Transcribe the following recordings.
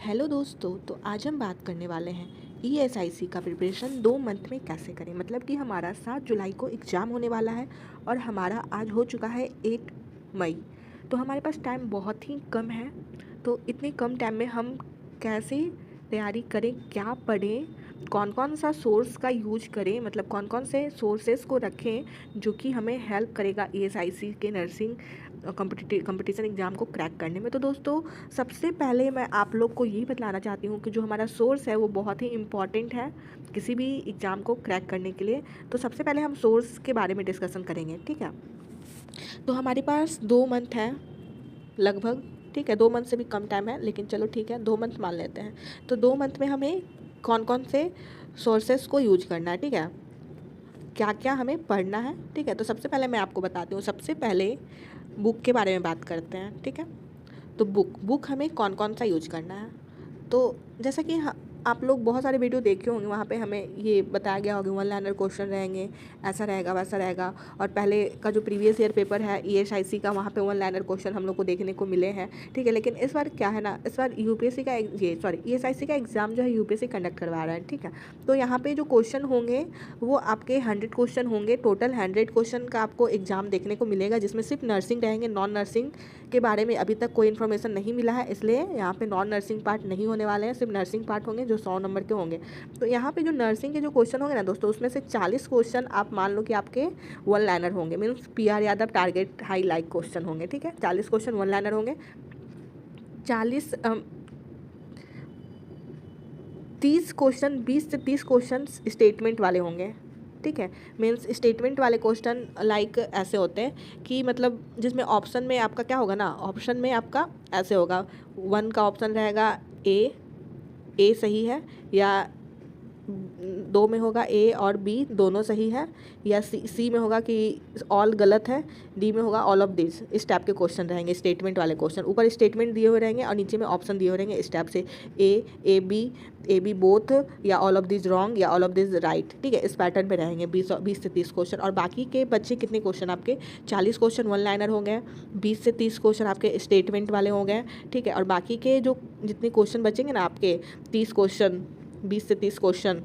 Hello दोस्तों, तो आज हम बात करने वाले हैं ईएसआईसी का प्रिपरेशन 2 मंथ में कैसे करें। मतलब कि हमारा 7 जुलाई को एग्ज़ाम होने वाला है और हमारा आज हो चुका है 8 मई। तो हमारे पास टाइम बहुत ही कम है। तो इतने कम टाइम में हम कैसे तैयारी करें, क्या पढ़ें, कौन कौन सा सोर्स का यूज करें, मतलब कौन कौन से सोर्सेज को रखें जो कि हमें हेल्प करेगा ईएसआईसी के नर्सिंग कंपटीशन एग्ज़ाम को क्रैक करने में। तो दोस्तों, सबसे पहले मैं आप लोग को यही बतलाना चाहती हूँ कि जो हमारा सोर्स है वो बहुत ही इम्पॉर्टेंट है किसी भी एग्ज़ाम को क्रैक करने के लिए। तो सबसे पहले हम सोर्स के बारे में डिस्कशन करेंगे, ठीक है। तो हमारे पास 2 मंथ है लगभग, ठीक है। 2 मंथ से भी कम टाइम है, लेकिन चलो ठीक है, 2 मंथ मान लेते हैं। तो 2 मंथ में हमें कौन कौन से सोर्सेस को यूज करना है, ठीक है, क्या क्या हमें पढ़ना है, ठीक है। तो सबसे पहले मैं आपको बताती हूँ। सबसे पहले बुक के बारे में बात करते हैं, ठीक है। तो बुक हमें कौन कौन सा यूज करना है। तो जैसा कि आप लोग बहुत सारे वीडियो देखे होंगे, वहाँ पे हमें ये बताया गया होगा 1 लाइनर क्वेश्चन रहेंगे, ऐसा रहेगा वैसा रहेगा। और पहले का जो प्रीवियस ईयर पेपर है ईएसआईसी का, वहाँ पे 1 लाइनर क्वेश्चन हम लोग को देखने को मिले हैं, ठीक है। लेकिन इस बार क्या है ना, इस बार यूपीएससी का ईएसआईसी का एग्ज़ाम जो है यूपीएससी कंडक्ट करवा रहा है, ठीक है। तो यहाँ पे जो क्वेश्चन होंगे वो आपके 100 क्वेश्चन होंगे। टोटल 100 क्वेश्चन का आपको एग्ज़ाम देखने को मिलेगा, जिसमें सिर्फ नर्सिंग रहेंगे। नॉन नर्सिंग के बारे में अभी तक कोई इन्फॉर्मेशन नहीं मिला है, इसलिए यहाँ पे नॉन नर्सिंग पार्ट नहीं होने वाले हैं, सिर्फ नर्सिंग पार्ट होंगे जो 100 नंबर के होंगे। तो यहाँ पे जो नर्सिंग के जो क्वेश्चन होंगे ना दोस्तों, उसमें से 40 क्वेश्चन आप मान लो कि आपके 1 लाइनर होंगे, means PR Yadav target high like question होंगे, ठीक है। 40 क्वेश्चन 1 लाइनर होंगे। 40 30 क्वेश्चन, 20 से 30 क्वेश्चन स्टेटमेंट वाले होंगे, ठीक है। मीन्स स्टेटमेंट वाले क्वेश्चन लाइक ऐसे होते हैं कि मतलब जिसमें ऑप्शन में आपका क्या होगा ना, ऑप्शन में आपका ऐसे होगा, 1 का ऑप्शन रहेगा ए सही है, या 2 में होगा ए और बी दोनों सही है, या सी में होगा कि ऑल गलत है, डी में होगा ऑल ऑफ दिस। इस टाइप के क्वेश्चन रहेंगे, स्टेटमेंट वाले क्वेश्चन। ऊपर स्टेटमेंट दिए हुए रहेंगे और नीचे में ऑप्शन दिए हुए रहेंगे इस टाइप से, ए बी बोथ, या ऑल ऑफ दिस रॉन्ग, या ऑल ऑफ दिस राइट, ठीक है। इस पैटर्न पे रहेंगे 20 से 30 क्वेश्चन। और बाकी के बच्चे कितने क्वेश्चन आपके, 40 क्वेश्चन 1 लाइनर हो गए, 20 से 30 क्वेश्चन आपके स्टेटमेंट वाले हो गए, ठीक है। और बाकी के जो जितने क्वेश्चन बचेंगे ना आपके 30 क्वेश्चन, 20 से 30 क्वेश्चन,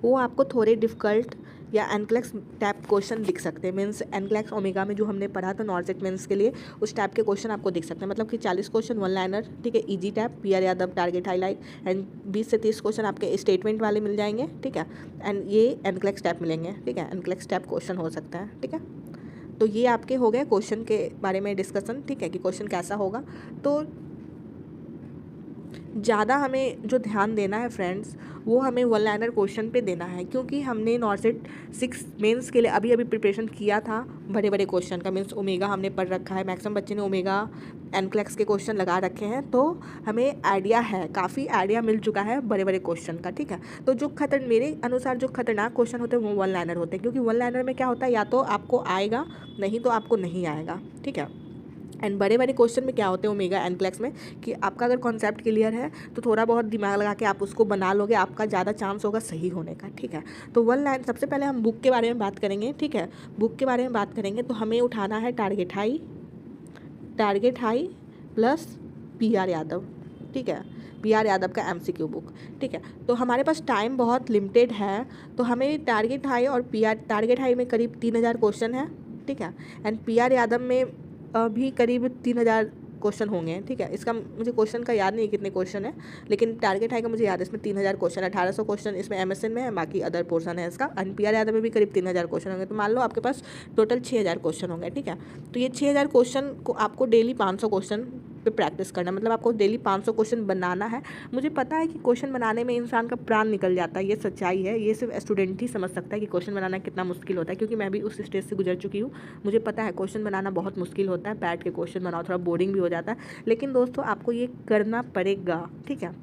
वो आपको थोड़े डिफ़िकल्ट या एनक्लेक्स टाइप क्वेश्चन दिख सकते हैं। मीन्स एनक्लेक्स ओमेगा में जो हमने पढ़ा था नॉर्जेट मेंस के लिए, उस टाइप के क्वेश्चन आपको दिख सकते हैं। मतलब कि 40 क्वेश्चन 1 लाइनर, ठीक है, easy type, PR Yadav target highlight, and 20 से 30 क्वेश्चन आपके स्टेटमेंट वाले मिल जाएंगे, ठीक है। एंड ये एनक्लेक्स टाइप मिलेंगे, ठीक है। एनक्लेक्स टाइप क्वेश्चन हो सकता है, ठीक है। तो ये आपके हो गए क्वेश्चन के बारे में डिस्कशन, ठीक है, कि क्वेश्चन कैसा होगा। तो ज़्यादा हमें जो ध्यान देना है फ्रेंड्स, वो हमें 1 लाइनर क्वेश्चन पे देना है, क्योंकि हमने नॉर्सेट 6 मेंस के लिए अभी अभी प्रिपरेशन किया था बड़े बड़े क्वेश्चन का। मीन्स ओमेगा हमने पढ़ रखा है, मैक्सिमम बच्चे ने ओमेगा एनक्लेक्स के क्वेश्चन लगा रखे हैं, तो हमें आइडिया है, काफ़ी आइडिया मिल चुका है बड़े बड़े क्वेश्चन का, ठीक है। तो जो मेरे अनुसार जो खतरनाक क्वेश्चन होते हैं वो 1 लाइनर होते हैं, क्योंकि 1 लाइनर में क्या होता है, या तो आपको आएगा, नहीं तो आपको नहीं आएगा, ठीक है। एंड बड़े बड़े क्वेश्चन में क्या होते हैं ओमेगा एनक्लेक्स में, कि आपका अगर कॉन्सेप्ट क्लियर है तो थोड़ा बहुत दिमाग लगा के आप उसको बना लोगे, आपका ज़्यादा चांस होगा सही होने का, ठीक है। तो 1 लाइन, सबसे पहले हम बुक के बारे में बात करेंगे, ठीक है। बुक के बारे में बात करेंगे तो हमें उठाना है target high plus PR Yadav, ठीक है। पीआर यादव का एमसीक्यू बुक, ठीक है। तो हमारे पास टाइम बहुत लिमिटेड है, तो हमें टारगेट हाई और टारगेट हाई में करीब 3000 क्वेश्चन है, ठीक है। एंड पीआर यादव में भी करीब 3000 क्वेश्चन होंगे, ठीक है। इसका मुझे क्वेश्चन का याद नहीं कितने क्वेश्चन है, लेकिन टारगेट हाई का मुझे याद है, इसमें 3000 क्वेश्चन, 1800 क्वेश्चन इसमें एमएसएन में है, बाकी अदर पोर्सन है इसका। एंड पीआर यादव में भी करीब 3000 क्वेश्चन होंगे, तो मान लो आपके पास टोटल 6000 क्वेश्चन होंगे, ठीक है। तो ये 6000 क्वेश्चन को आपको डेली 500 क्वेश्चन पे प्रैक्टिस करना, मतलब आपको डेली 500 क्वेश्चन बनाना है। मुझे पता है कि क्वेश्चन बनाने में इंसान का प्राण निकल जाता है, ये सच्चाई है, ये सिर्फ स्टूडेंट ही समझ सकता है कि क्वेश्चन बनाना कितना मुश्किल होता है, क्योंकि मैं भी उस स्टेज से गुजर चुकी हूँ। मुझे पता है क्वेश्चन बनाना बहुत मुश्किल होता है, बैठ के क्वेश्चन बनाओ, थोड़ा बोरिंग भी हो जाता है, लेकिन दोस्तों आपको ये करना पड़ेगा, ठीक है।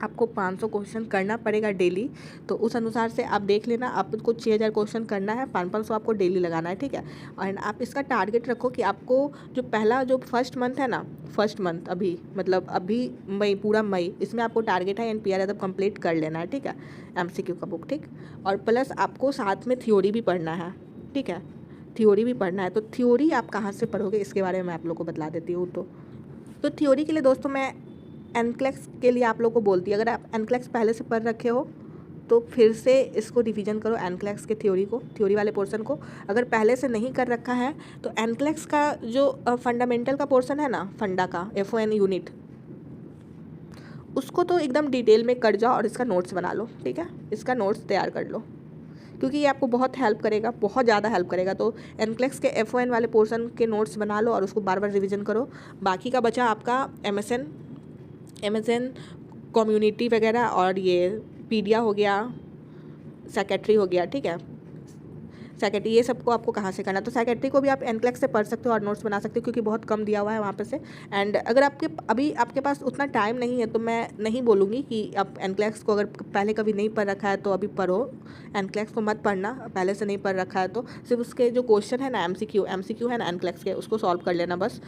आपको 500 क्वेश्चन करना पड़ेगा डेली। तो उस अनुसार से आप देख लेना, आपको 6000 क्वेश्चन करना है, 500 आपको डेली लगाना है, ठीक है। और आप इसका टारगेट रखो कि आपको जो पहला जो फर्स्ट मंथ है ना, फर्स्ट मंथ अभी मतलब अभी मई, पूरा मई, इसमें आपको टारगेट है एंड पीआर यादव कंप्लीट कर लेना है, ठीक है, एमसीक्यू का बुक, ठीक। और प्लस आपको साथ में थ्योरी भी पढ़ना है, ठीक है, थ्योरी भी पढ़ना है। तो थ्योरी आप कहाँ से पढ़ोगे इसके बारे में मैं आप लोग को बतला देती हूँ। तो तो थ्योरी के लिए दोस्तों मैं एनक्लेक्स के लिए आप लोग को बोलती है, अगर आप एनक्लेक्स पहले से पढ़ रखे हो तो फिर से इसको रिवीजन करो, एनक्लेक्स के थ्योरी वाले पोर्शन को। अगर पहले से नहीं कर रखा है तो एनक्लेक्स का जो फंडामेंटल का पोर्शन है ना, फंडा का FON यूनिट, उसको तो एकदम डिटेल में कर जाओ और इसका नोट्स बना लो, ठीक है, इसका नोट्स तैयार कर लो, क्योंकि ये आपको बहुत हेल्प करेगा, बहुत ज़्यादा हेल्प करेगा। तो एनक्लेक्स के FON वाले पोर्शन के नोट्स बना लो और उसको बार बार रिवीजन करो। बाकी का बचा आपका एमेजन कम्युनिटी वगैरह और ये पीडिया हो गया, सेक्रेटरी हो गया, ठीक है, सेक्रेटरी, ये सबको आपको कहाँ से करना है। तो सेक्रेटरी को भी आप एनक्लेक्स से पढ़ सकते हो और नोट्स बना सकते हो, क्योंकि बहुत कम दिया हुआ है वहाँ पे से। एंड अगर आपके पास उतना टाइम नहीं है तो मैं नहीं बोलूँगी कि आप एनक्लेक्स को अगर पहले कभी नहीं पढ़ रखा है तो अभी पढ़ो, एनक्लेक्स को मत पढ़ना पहले से नहीं पढ़ रखा है तो। सिर्फ उसके जो क्वेश्चन है ना, MCQ है ना एनक्लेक्स के, उसको सॉल्व कर लेना बस,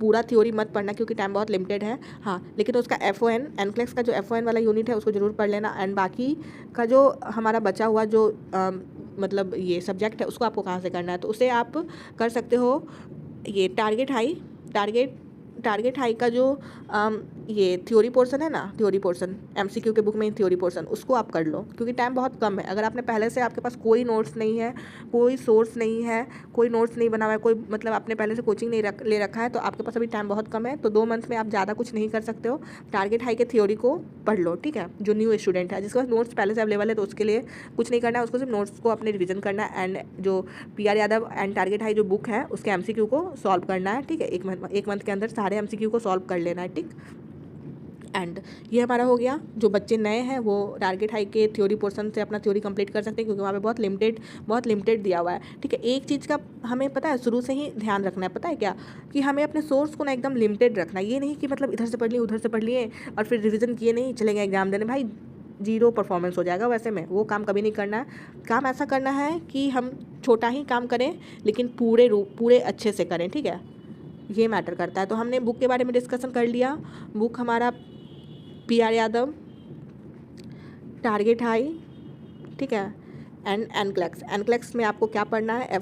पूरा थ्योरी मत पढ़ना क्योंकि टाइम बहुत लिमिटेड है। हाँ, लेकिन उसका FON एनक्लेक्स का जो FON वाला यूनिट है उसको ज़रूर पढ़ लेना। एंड बाकी का जो हमारा बचा हुआ जो मतलब ये सब्जेक्ट है उसको आपको कहाँ से करना है, तो उसे आप कर सकते हो ये टारगेट हाई का जो ये थ्योरी पोर्शन है ना, थ्योरी पोर्शन MCQ के बुक में थ्योरी पोर्शन, उसको आप कर लो क्योंकि टाइम बहुत कम है। अगर आपने पहले से, आपके पास कोई नोट्स नहीं है, कोई सोर्स नहीं है, कोई नोट्स नहीं बना हुआ है, कोई मतलब आपने पहले से कोचिंग नहीं ले रखा है, तो आपके पास अभी टाइम बहुत कम है। तो 2 मंथ में आप ज़्यादा कुछ नहीं कर सकते हो, टारगेट हाई के थ्योरी को पढ़ लो, ठीक है। जो न्यू स्टूडेंट है जिसके पास नोट्स पहले से अवेलेबल है तो उसके लिए कुछ नहीं करना है, उसको सिर्फ नोट्स को अपने रिविजन करना है। एंड जो PR Yadav and target high जो बुक है उसके MCQ को सॉल्व करना है, ठीक है। एक मंथ के अंदर सारे MCQ को सॉल्व कर लेना है, ठीक। एंड ये हमारा हो गया। जो बच्चे नए हैं वो टारगेट हाई के थ्योरी पोर्शन से अपना थ्योरी कंप्लीट कर सकते हैं, क्योंकि वहाँ पे बहुत लिमिटेड दिया हुआ है, ठीक है। एक चीज़ का हमें पता है, शुरू से ही ध्यान रखना है, पता है क्या, कि हमें अपने सोर्स को ना एकदम लिमिटेड रखना है। ये नहीं कि मतलब इधर से पढ़ लिए उधर से पढ़ लिए और फिर रिविज़न किए नहीं, चले गए एग्जाम देने, भाई जीरो परफॉर्मेंस हो जाएगा वैसे में, वो काम कभी नहीं करना है। काम ऐसा करना है कि हम छोटा ही काम करें लेकिन पूरे अच्छे से करें, ठीक है, ये मैटर करता है। तो हमने बुक के बारे में डिस्कशन कर लिया। बुक हमारा PR यादव, टारगेट हाई, ठीक है, एंड एनक्लेक्स में आपको क्या पढ़ना है,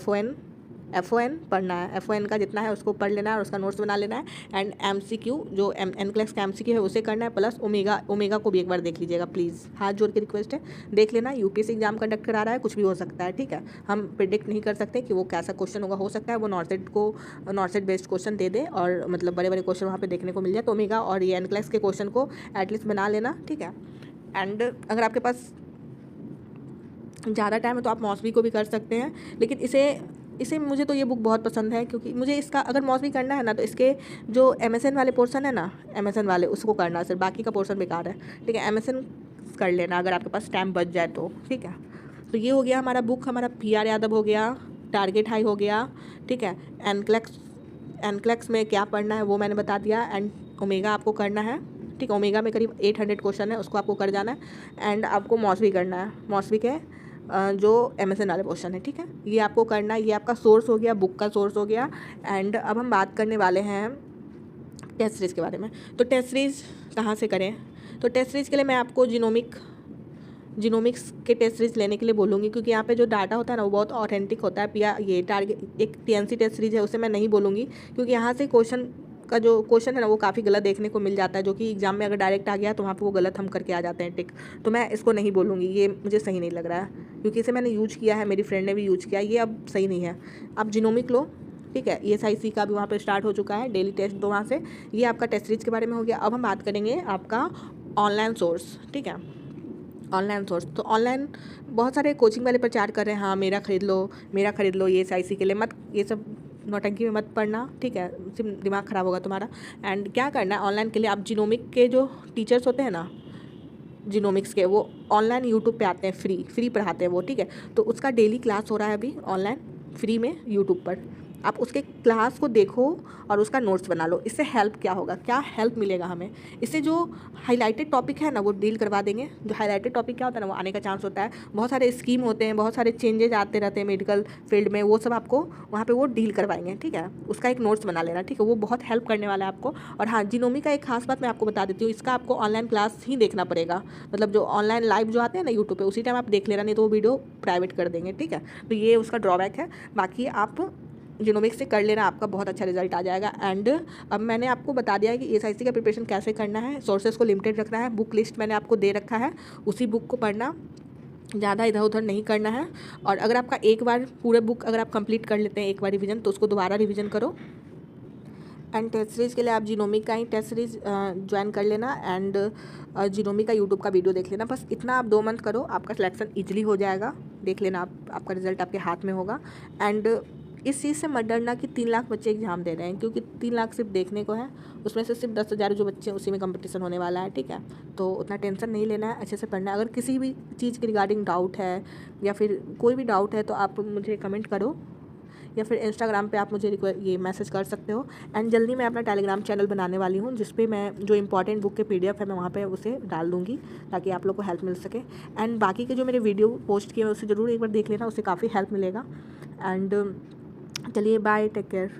FON पढ़ना है, FON का जितना है उसको पढ़ लेना है और उसका नोट्स बना लेना है। एंड MCQ जो एनक्लेक्स का MCQ है उसे करना है, प्लस ओमेगा को भी एक बार देख लीजिएगा प्लीज़, हाथ जोड़ के रिक्वेस्ट है, देख लेना। UPSC एग्जाम कंडक्ट करा रहा है, कुछ भी हो सकता है, ठीक है। हम प्रिडिक्ट नहीं कर सकते कि वो कैसा क्वेश्चन होगा, हो सकता है वो नॉर्सेट बेस्ड क्वेश्चन दे दे और मतलब बड़े बड़े क्वेश्चन वहाँ पर देखने को मिल जाए। तो ओमेगा और ये एनक्लेक्स के क्वेश्चन को एटलीस्ट बना लेना, ठीक है। एंड अगर आपके पास ज़्यादा टाइम है तो आप मौसमी को भी कर सकते हैं, लेकिन इसे मुझे तो ये बुक बहुत पसंद है, क्योंकि मुझे इसका अगर मौसमी करना है ना तो इसके जो MSN वाले पोर्शन है ना, MSN वाले उसको करना है, सिर्फ बाकी का पोर्शन बेकार है, ठीक है। MSN कर लेना अगर आपके पास टाइम बच जाए तो, ठीक है। तो ये हो गया हमारा बुक, हमारा PR यादव हो गया, टारगेट हाई हो गया, ठीक है। एनक्लेक्स में क्या पढ़ना है वो मैंने बता दिया। एंड ओमेगा आपको करना है, ठीक है। ओमेगा में करीब 800 क्वेश्चन है, उसको आपको कर जाना है। एंड आपको मौसमी करना है, मौसमी के जो MSN वाले क्वेश्चन है, ठीक है, ये आपको करना है। ये आपका सोर्स हो गया, बुक का सोर्स हो गया। एंड अब हम बात करने वाले हैं टेस्ट सीरीज़ के बारे में। तो टेस्ट सीरीज़ कहाँ से करें, तो टेस्ट सीरीज़ के लिए मैं आपको जीनोमिक्स के टेस्ट सीरीज़ लेने के लिए बोलूँगी, क्योंकि यहाँ पे जो डाटा होता है ना वो बहुत ऑथेंटिक होता है। ये टारगेट एक TNC टेस्ट सीरीज़ है, उसे मैं नहीं बोलूँगी, क्योंकि यहाँ से जो क्वेश्चन है ना वो काफ़ी गलत देखने को मिल जाता है, जो कि एग्जाम में अगर डायरेक्ट आ गया तो वहाँ पे वो गलत हम करके आ जाते हैं, टिक। तो मैं इसको नहीं बोलूँगी, ये मुझे सही नहीं लग रहा है, क्योंकि इसे मैंने यूज किया है, मेरी फ्रेंड ने भी यूज किया, ये अब सही नहीं है। आप जीनोमिक लो, ठीक है। ESIC का भी वहाँ पे स्टार्ट हो चुका है, डेली टेस्ट दो वहाँ से। ये आपका टेस्ट सीरीज के बारे में हो गया। अब हम बात करेंगे आपका ऑनलाइन सोर्स, ठीक है, ऑनलाइन सोर्स। तो ऑनलाइन बहुत सारे कोचिंग वाले प्रचार कर रहे हैं, हाँ मेरा खरीद लो, ये ESIC के लिए मत, ये सब नौटंकी में मत पढ़ना, ठीक है, सिर्फ दिमाग ख़राब होगा तुम्हारा। एंड क्या करना है ऑनलाइन के लिए, आप जीनोमिक के जो टीचर्स होते हैं ना, जीनोमिक्स के, वो ऑनलाइन यूट्यूब पे आते हैं, फ्री पढ़ाते हैं वो, ठीक है। तो उसका डेली क्लास हो रहा है अभी ऑनलाइन फ्री में यूट्यूब पर, आप उसके क्लास को देखो और उसका नोट्स बना लो। इससे हेल्प क्या होगा, क्या हेल्प मिलेगा हमें, इससे जो हाईलाइटेड टॉपिक है ना वो डील करवा देंगे। जो हाईलाइटेड टॉपिक क्या होता है ना वो आने का चांस होता है, बहुत सारे स्कीम होते हैं, बहुत सारे चेंजेज आते रहते हैं मेडिकल फील्ड में, वो सब आपको वहाँ पे वो डील करवाएंगे, ठीक है। उसका एक नोट्स बना लेना, ठीक है, वो बहुत हेल्प करने वाला है आपको। और हाँ, जीनोमी का एक खास बात मैं आपको बता देती हूँ, इसका आपको ऑनलाइन क्लास ही देखना पड़ेगा, मतलब जो ऑनलाइन लाइव जो आते हैं ना यूट्यूब पे, उसी टाइम आप देख लेना, नहीं तो वो वीडियो प्राइवेट कर देंगे, ठीक है। तो ये उसका ड्रॉबैक है। बाकी आप जीनोमिक्स से कर लेना, आपका बहुत अच्छा रिजल्ट आ जाएगा। एंड अब मैंने आपको बता दिया है कि ESIC का प्रिपरेशन कैसे करना है। सोर्सेज को लिमिटेड रखना है, बुक लिस्ट मैंने आपको दे रखा है, उसी बुक को पढ़ना, ज़्यादा इधर उधर नहीं करना है। और अगर आपका एक बार पूरे बुक अगर आप कंप्लीट कर लेते हैं एक बार रिवीजन, तो उसको दोबारा रिवीजन करो। एंड टेस्ट सीरीज़ के लिए आप जीनोमिक का ही टेस्ट सीरीज़ ज्वाइन कर लेना एंड जीनोमिक का यूट्यूब का वीडियो देख लेना। बस इतना आप 2 मंथ करो, आपका सिलेक्शन ईजिली हो जाएगा। देख लेना, आपका रिजल्ट आपके हाथ में होगा। एंड इस चीज़ से मत डरना कि 3 लाख बच्चे एग्जाम दे रहे हैं, क्योंकि 3 लाख सिर्फ देखने को है, उसमें से सिर्फ 10,000 जो बच्चे हैं उसी में कंपटीशन होने वाला है, ठीक है। तो उतना टेंशन नहीं लेना है, अच्छे से पढ़ना है। अगर किसी भी चीज़ के रिगार्डिंग डाउट है या फिर कोई भी डाउट है तो आप मुझे कमेंट करो, या फिर इंस्टाग्राम पे आप मुझे ये मैसेज कर सकते हो। एंड जल्दी मैं अपना टेलीग्राम चैनल बनाने वाली हूँ, जिस पे मैं जो इंपॉर्टेंट बुक के PDF है मैं वहाँ पे उसे डाल दूँगी, ताकि आप लोग को हेल्प मिल सके। एंड बाकी के जो मेरे वीडियो पोस्ट किए हैं उसे ज़रूर एक बार देख लेना, उससे काफ़ी हेल्प मिलेगा। एंड चलिए बाय, टेक केयर।